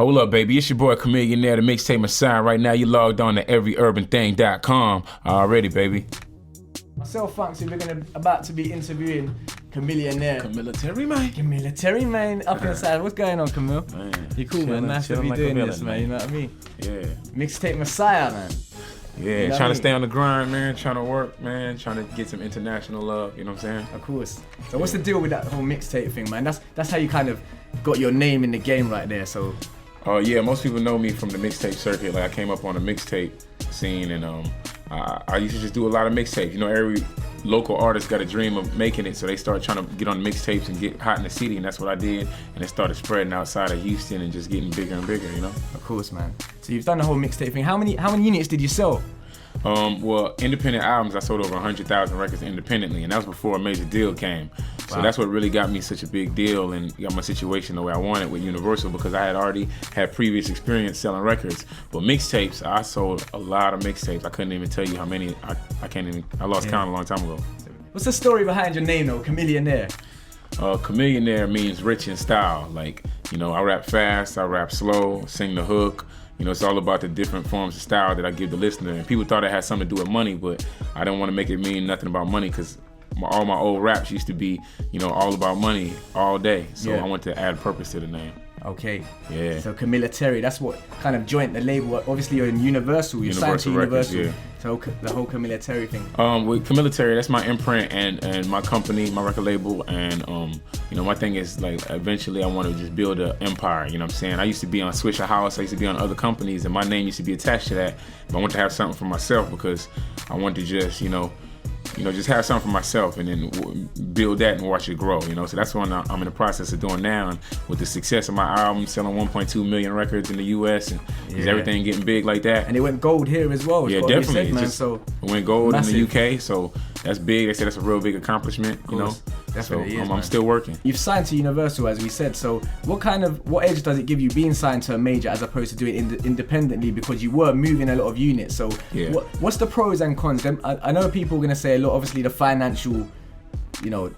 Hold up, baby. It's your boy Chamillionaire, the Mixtape Messiah. Right now, you logged on to everyurbanthing.com. Already, baby. Myself, Funksy, we're about to be interviewing Chamillionaire. Chamillionaire, man. Up inside. What's going on, Camille? Man, You cool, man. Nice to be like doing this, man. You know what I mean? Yeah. Mixtape Messiah, man. Yeah, You know trying what to stay on the grind, man. Trying to work, man. Trying to get some international love, you know what I'm saying? Of course. So what's the deal with that whole mixtape thing, man? That's how you kind of got your name in the game right there, so... Yeah, most people know me from the mixtape circuit. Like, I came up on the mixtape scene, and I used to just do a lot of mixtapes. You know, every local artist got a dream of making it, so they start trying to get on mixtapes and get hot in the city, and that's what I did. And it started spreading outside of Houston and just getting bigger and bigger, you know? Of course, man. So you've done the whole mixtape thing. How many units did you sell? Well, independent albums, I sold over 100,000 records independently, and that was before a major deal came. So Wow. that's what really got me such a big deal and got my situation the way I wanted with Universal, because I had already had previous experience selling records. But mixtapes, I sold a lot of mixtapes. I couldn't even tell you how many. I lost count a long time ago. What's the story behind your name, though, Chamillionaire? Chamillionaire means rich in style. Like, you know, I rap fast, I rap slow, sing the hook. You know, it's all about the different forms of style that I give the listener. And people thought it had something to do with money, but I didn't want to make it mean nothing about money, because all my old raps used to be, you know, all about money all day. So Yeah. I want to add purpose to the name. Okay. Yeah. So Chamillionaire, that's what kind of joint the label. Obviously, you're in Universal. You're signed to Universal Records, Universal. So the whole Chamillionaire thing. With Chamillionaire, that's my imprint and my company, my record label, and you know, my thing is, like, eventually I want to just build an empire. You know what I'm saying? I used to be on Swisher House, I used to be on other companies, and my name used to be attached to that. But I want to have something for myself, because I want to just, you know, just have something for myself, and then build that and watch it grow, you know? So that's what I'm in the process of doing now. And with the success of my album, selling 1.2 million records in the US, and is everything getting big like that. And it went gold here as well. Yeah, definitely. Said, man, so it went gold massive. in the UK, so that's big. They said that's a real big accomplishment, you know? Definitely So is, I'm man. still working. You've signed to Universal, as we said. So what edge does it give you being signed to a major as opposed to doing it independently, because you were moving a lot of units? So Yeah. what's the pros and cons? I know people are going to say a lot. Obviously, the financial,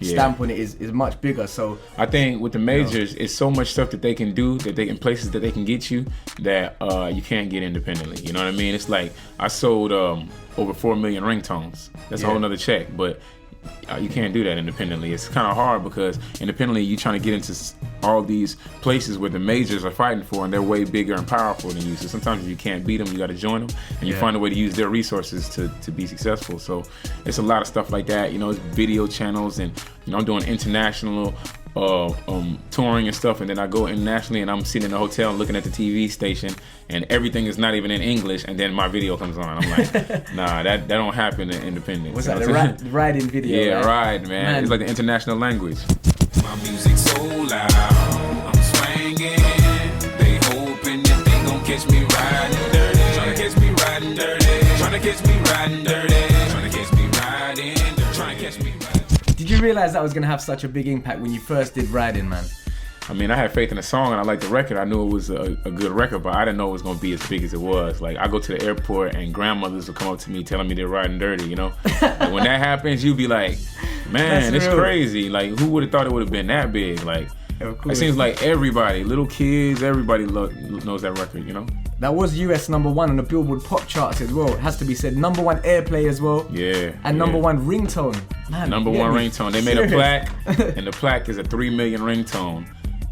stamp on it is much bigger. So I think with the majors, it's so much stuff that they can do, that they in places that they can get you, that you can't get independently. You know what I mean? It's like I sold over 4 million ringtones. That's a whole nother check, but you can't do that independently. It's kind of hard, because independently you're trying to get into all these places where the majors are fighting for, and they're way bigger and powerful than you. So sometimes if you can't beat them, you got to join them, and you find a way to use their resources to be successful. So it's a lot of stuff like that. You know, it's video channels, and you know, I'm doing international touring and stuff, and then I go internationally, and I'm sitting in a hotel looking at the TV station, and everything is not even in English, and then my video comes on. I'm like, nah, that don't happen in independent. what's You know that? what I'm The riding video. Yeah, right? ride, man. It's like the international language. My music so loud, I'm swinging. They hoping that they gon' catch me riding dirty. Tryna catch me riding dirty. Tryna catch me riding dirty. Tryna catch me riding dirty. Tryna catch me riding. Did you realize that was gonna have such a big impact when you first did Riding, man? I mean, I had faith in the song, and I liked the record. I knew it was a good record, but I didn't know it was gonna be as big as it was. Like, I go to the airport, and grandmothers will come up to me telling me they're riding dirty, you know? Like, when that happens, you be like, man, That's it's real. crazy. Like, who would have thought it would have been that big? Like, Of it course. seems like everybody, little kids, everybody knows that record, you know? That was US #1 on the Billboard pop charts as well. It has to be said. #1 airplay as well. Yeah. And yeah. #1 ringtone. Man, Number you get one me? ringtone. They made a Serious. plaque, and the plaque is a 3 million ringtone.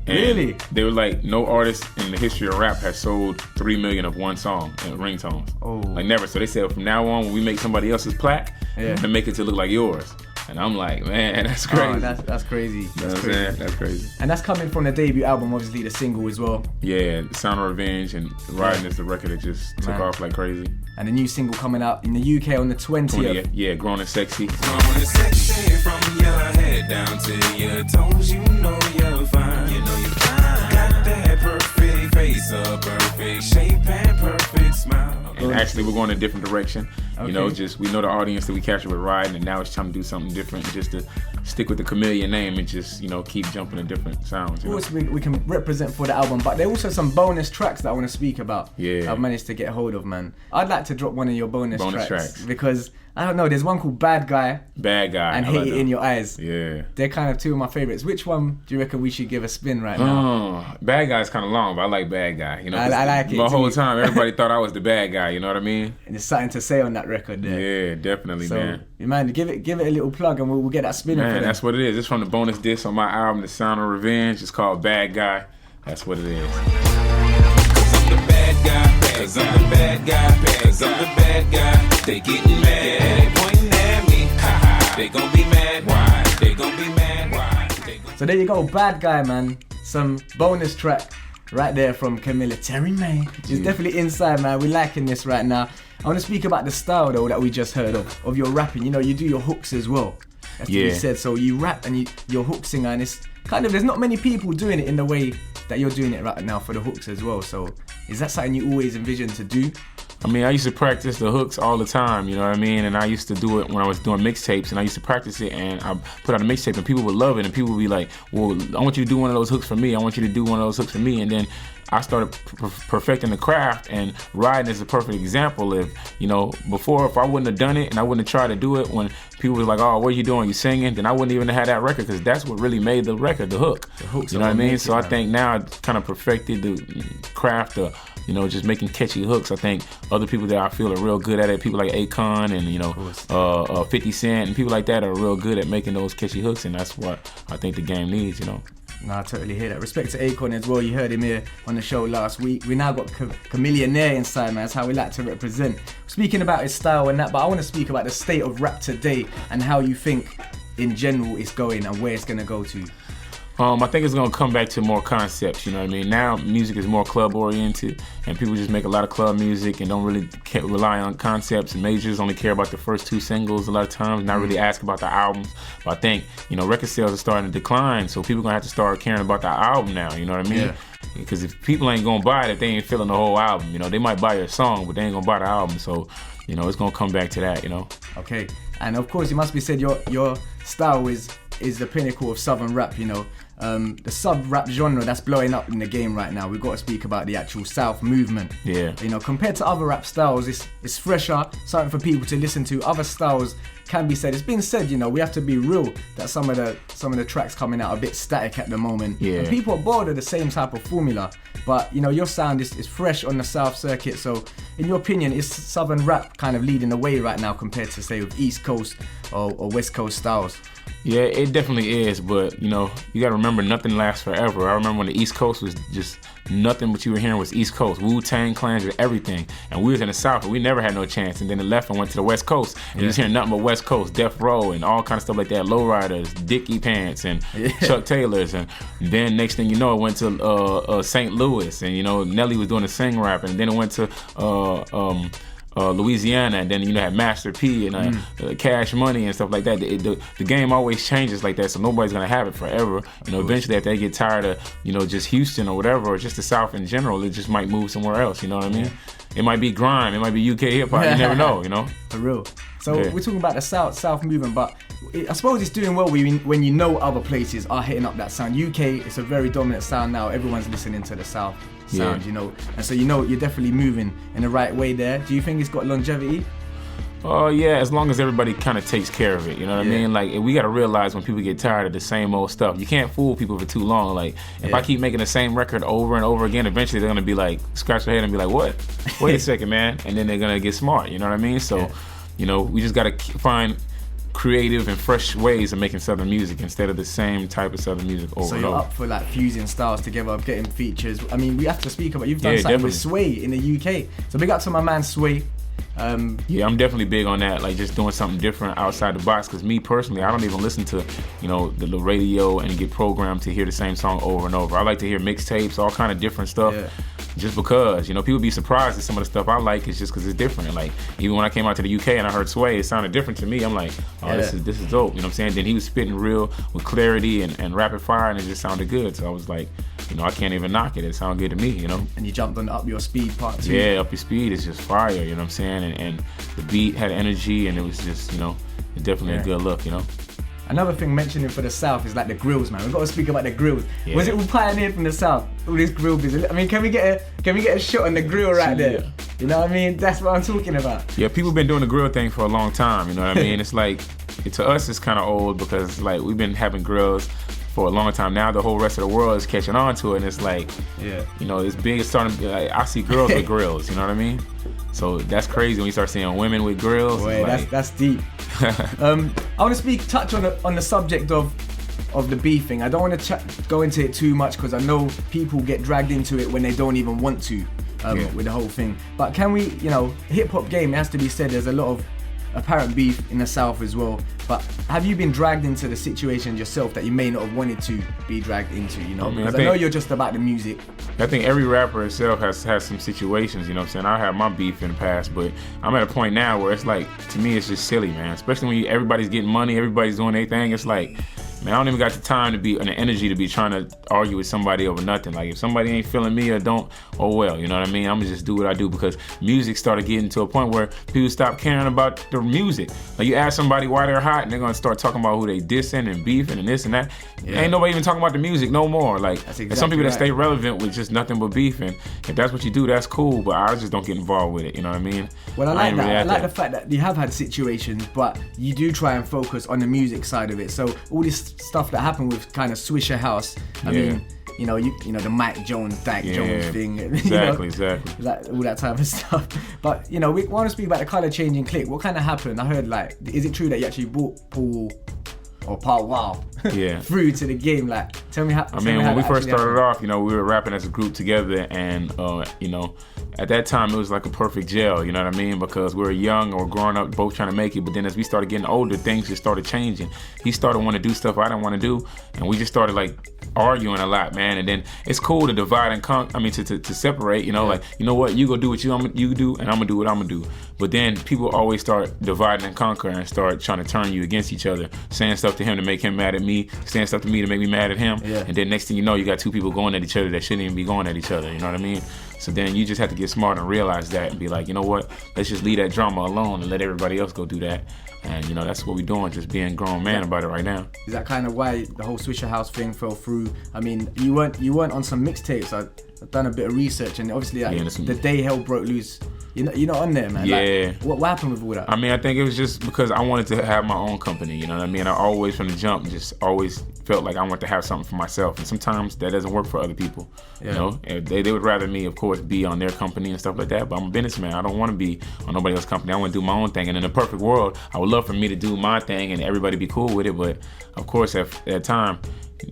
And Really? They were like, no artist in the history of rap has sold 3 million of one song in ringtones. Oh. Like, never. So they said, from now on, when we make somebody else's plaque, we're gonna make it to look like yours. And I'm like, man, that's crazy. Oh, that's crazy. You know That's what I'm crazy. saying? That's crazy. And that's coming from the debut album, obviously the single as well. Yeah, Sound of Revenge and Riding is the record that just took Man. off like crazy. And the new single coming out in the UK on the 20th. Yeah, Grown and Sexy. Grown and sexy from your head down to your toes. You know you're fine. You know you're fine. Got that perfect face, a perfect shape and perfect smile. And actually, we're going in a different direction. You know, Okay. just we know the audience that we captured with Riding, and now it's time to do something different, just to stick with the Chamillionaire name and just, keep jumping to different sounds. Of course, we can represent for the album, but there are also some bonus tracks that I want to speak about. Yeah. I've managed to get hold of, man. I'd like to drop one of your bonus tracks because I don't know. There's one called Bad Guy. And Hate It in Your Eyes. Yeah. They're kind of two of my favorites. Which one do you reckon we should give a spin right now? Bad Guy's kind of long, but I like Bad Guy. I like it. The whole time, everybody thought I was the bad guy. You know what I mean? And there's something to say on that record there. Yeah, definitely, man. Man, give it a little plug and we'll get that spin. Man, that's what it is. It's from the bonus disc on my album, The Sound of Revenge. It's called Bad Guy. That's what it is. Cause I'm the bad guy, cause I'm the bad guy. They getting mad, they pointing at me. Ha, they gon' be mad, why? They gon' be mad, why? So there you go, Bad Guy, man. Some bonus track right there from Chamillionaire, man. It's definitely inside, man. We're liking this right now. I want to speak about the style though that we just heard of your rapping. You do your hooks as well. That's what you said. So you rap and you're hook singer, and it's kind of, there's not many people doing it in the way that you're doing it right now for the hooks as well. So is that something you always envisioned to do? I mean, I used to practice the hooks all the time, you know what I mean? And I used to do it when I was doing mixtapes, and I used to practice it, and I put out a mixtape, and people would love it, and people would be like, well, I want you to do one of those hooks for me. I want you to do one of those hooks for me. And then I started perfecting the craft, and Riding is a perfect example of, before, if I wouldn't have done it and I wouldn't have tried to do it, when people was like, oh, what are you doing? You singing? Then I wouldn't even have had that record, because that's what really made the record, the hook. The hooks, you know what I mean? So I think now I kind of perfected the craft of, just making catchy hooks. I think other people that I feel are real good at it, people like Akon and 50 Cent and people like that are real good at making those catchy hooks, and that's what I think the game needs, No, I totally hear that. Respect to Akon as well. You heard him here on the show last week. We now got Chamillionaire inside, man. That's how we like to represent. Speaking about his style and that, but I want to speak about the state of rap today and how you think in general it's going and where it's going to go to. I think it's gonna come back to more concepts, you know what I mean? Now music is more club oriented, and people just make a lot of club music and don't really rely on concepts, and majors only care about the first 2 singles a lot of times, not really ask about the albums. But I think, record sales are starting to decline, so people gonna have to start caring about the album now, you know what I mean? Yeah. Because if people ain't gonna buy it, if they ain't feeling the whole album, they might buy your song, but they ain't gonna buy the album. So, it's gonna come back to that, Okay, and of course, it must be said your style is the pinnacle of southern rap, the sub-rap genre that's blowing up in the game right now. We've got to speak about the actual South movement. Yeah. Compared to other rap styles, it's fresher, something for people to listen to. Other styles can be said. It's been said, we have to be real that some of the tracks coming out are a bit static at the moment. Yeah. And people are bored of the same type of formula. But your sound is fresh on the South circuit. So in your opinion, is southern rap kind of leading the way right now compared to, say, with East Coast or West Coast styles? Yeah, it definitely is, but you gotta remember, nothing lasts forever. I remember when the East Coast was just nothing what you were hearing was East Coast, Wu-Tang Clans and everything, and we was in the South, but we never had no chance. And then it left and went to the West Coast, and you was hearing nothing but West Coast, Death Row and all kind of stuff like that, Lowriders, Dickie Pants and Chuck Taylors, and then next thing you know, it went to St. Louis, and Nelly was doing the sing rap, and then it went to Louisiana, and then had Master P and Cash Money and stuff like that. The game always changes like that, so nobody's gonna have it forever. Eventually, if they get tired of just Houston or whatever, or just the South in general, it just might move somewhere else. You know what I mean? Yeah. It might be grime, it might be UK hip hop. You never know. For real. So we're talking about the South movement, but I suppose it's doing well when other places are hitting up that sound. UK, it's a very dominant sound now. Everyone's listening to the South sound, and so you're definitely moving in the right way there. Do you think it's got longevity? Yeah, as long as everybody kind of takes care of it, you know what I mean? Like, we got to realize when people get tired of the same old stuff, you can't fool people for too long. Like, if I keep making the same record over and over again, eventually they're going to be like, scratch their head and be like, what? Wait a second, man. And then they're going to get smart, you know what I mean? So, we just got to find creative and fresh ways of making Southern music instead of the same type of Southern music over and over. So you're up for like fusing styles together, getting features. I mean, we have to speak about, you've done something with Sway in the UK. So big up to my man Sway. Yeah, I'm definitely big on that, like just doing something different outside the box, because me personally, I don't even listen to, the radio and get programmed to hear the same song over and over. I like to hear mixtapes, all kind of different stuff, just because, people be surprised at some of the stuff I like. It's just because it's different. Like, even when I came out to the UK and I heard Sway, it sounded different to me. I'm like, this is dope, you know what I'm saying? Then he was spitting real with clarity and rapid fire, and it just sounded good. So I was like, I can't even knock it. It sounded good to me, And you jumped on Up Your Speed part 2. Yeah, Up Your Speed is just fire, you know what I'm saying? And the beat had energy, and it was just, definitely a good look, Another thing mentioning for the South is like the grills, man. We've got to speak about the grills. Yeah. Was it all pioneered from the South? All this grill business. I mean, can we get a shot on the grill right there? Yeah. You know what I mean? That's what I'm talking about. Yeah, people been doing the grill thing for a long time. You know what I mean? It's like, to us, it's kind of old because like we've been having grills for a long time. Now the whole rest of the world is catching on to it, and it's like, Yeah. you know, it's big. It's starting to be like, I see girls with grills. You know what I mean? So that's crazy when you start seeing women with grills. Boy, like, that's deep. I want to touch on the subject of the beefing. I don't want to go into it too much because I know people get dragged into it when they don't even want to with the whole thing. But can we, you know, hip hop game, it has to be said, there's a lot of apparent beef in the South as well. But have you been dragged into the situation yourself that you may not have wanted to be dragged into, you know? I mean, because I know you're just about the music. I think every rapper itself has some situations, you know what I'm saying? I had my beef in the past, but I'm at a point now where it's like, to me, it's just silly, man. Especially when everybody's getting money, everybody's doing their thing. It's like, man, I don't even got the time to be, and the energy to be trying to argue with somebody over nothing. Like, if somebody ain't feeling me or don't, oh well, you know what I mean? I'm gonna just do what I do, because music started getting to a point where people stop caring about the music. Like, you ask somebody why they're hot, and they're gonna start talking about who they dissing and beefing and this and that. Yeah. Ain't nobody even talking about the music no more. Like, exactly there's some people right. that stay relevant with just nothing but beefing. If that's what you do, that's cool, but I just don't get involved with it, you know what I mean? Well, I like that. Really I like the fact that you have had situations, but you do try and focus on the music side of it. So all this stuff that happened with kind of Swisher House, I mean, you know the Mike Jones, Dak Jones thing, Exactly. Like, all that type of stuff. But you know, we want to speak about the color changing click. What kind of happened? I heard, like, is it true that you actually brought Paul Wow through to the game? Like, tell me how. I mean, when we first started off, you know, we were rapping as a group together, and you know, at that time it was like a perfect gel, you know what I mean? Because we were young or growing up, both trying to make it. But then as we started getting older, things just started changing. He started wanting to do stuff I didn't want to do, and we just started like arguing a lot, man. And then it's cool to divide and to separate, you know, like, you know what, you go do what you do, and I'm gonna do what I'm gonna do. But then people always start dividing and conquer and start trying to turn you against each other, saying stuff to him to make him mad at me, saying stuff to me to make me mad at him. Yeah. And then next thing you know, you got two people going at each other that shouldn't even be going at each other, you know what I mean? So then you just have to get smart and realize that and be like, you know what, let's just leave that drama alone and let everybody else go do that. And you know, that's what we're doing, just being grown man about it right now. Is that kind of why the whole Swisher House thing fell through? I mean, you weren't on some mixtapes. I've done a bit of research, and obviously, like, the day hell broke loose, you're not on there, man. Yeah. Like, what happened with all that? I mean, I think it was just because I wanted to have my own company, you know what I mean? I always, from the jump, just always felt like I wanted to have something for myself, and sometimes that doesn't work for other people, you know? They would rather me, of course, be on their company and stuff like that, but I'm a businessman. I don't want to be on nobody else's company. I want to do my own thing, and in a perfect world, I would love for me to do my thing and everybody be cool with it, but of course, at that time,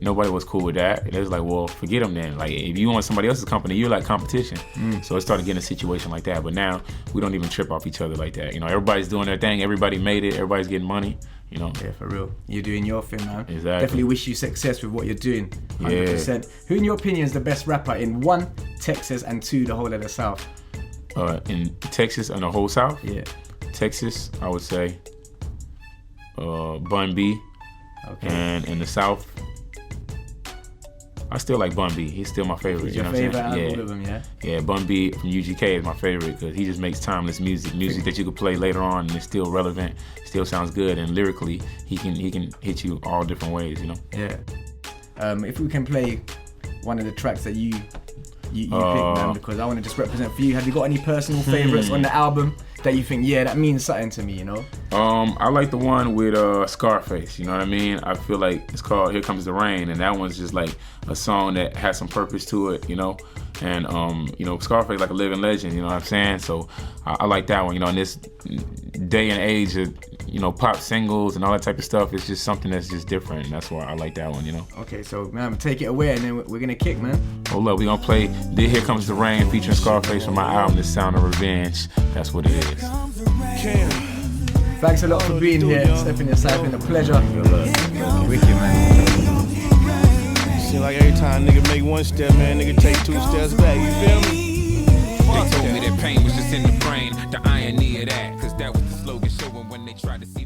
nobody was cool with that. And it was like, well, forget them then. Like, if you want somebody else's company, you're like competition. So it started getting a situation like that. But now we don't even trip off each other like that. You know, everybody's doing their thing. Everybody made it. Everybody's getting money. You know. Yeah, for real. You're doing your thing, man. Exactly. Definitely wish you success with what you're doing. 100%. Who, in your opinion, is the best rapper in 1, Texas, and 2, the whole of the South? In Texas and the whole South? Yeah. Texas, I would say Bun B. Okay. And in the South, I still like Bun B. He's still my favorite. He's you your know favorite what I'm saying? out of all of them, yeah? Yeah, Bun B from UGK is my favorite because he just makes timeless music that you could play later on and it's still relevant, still sounds good, and lyrically he can hit you all different ways, you know. Yeah. If we can play one of the tracks that you picked, man, because I want to just represent for you. Have you got any personal favorites on the album that you think, yeah, that means something to me, you know? I like the one with Scarface, you know what I mean? I feel like it's called Here Comes the Rain, and that one's just like a song that has some purpose to it, you know? And, you know, Scarface like a living legend, you know what I'm saying? So I like that one, you know, in this day and age of, you know, pop singles and all that type of stuff, it's just something that's just different, and that's why I like that one, you know? Okay, so, man, take it away, and then we're gonna kick, man. Oh, look, we're gonna play Here Comes the Rain featuring Scarface from my album, The Sound of Revenge. That's what it is. Thanks a lot for being here, stepping aside, been a pleasure. Wicked, man. Seem like every time nigga make one step, man, nigga take 2 steps back, you feel me? They told me that pain was just in the brain, the irony of that, cause that was the slogan showing when they tried to see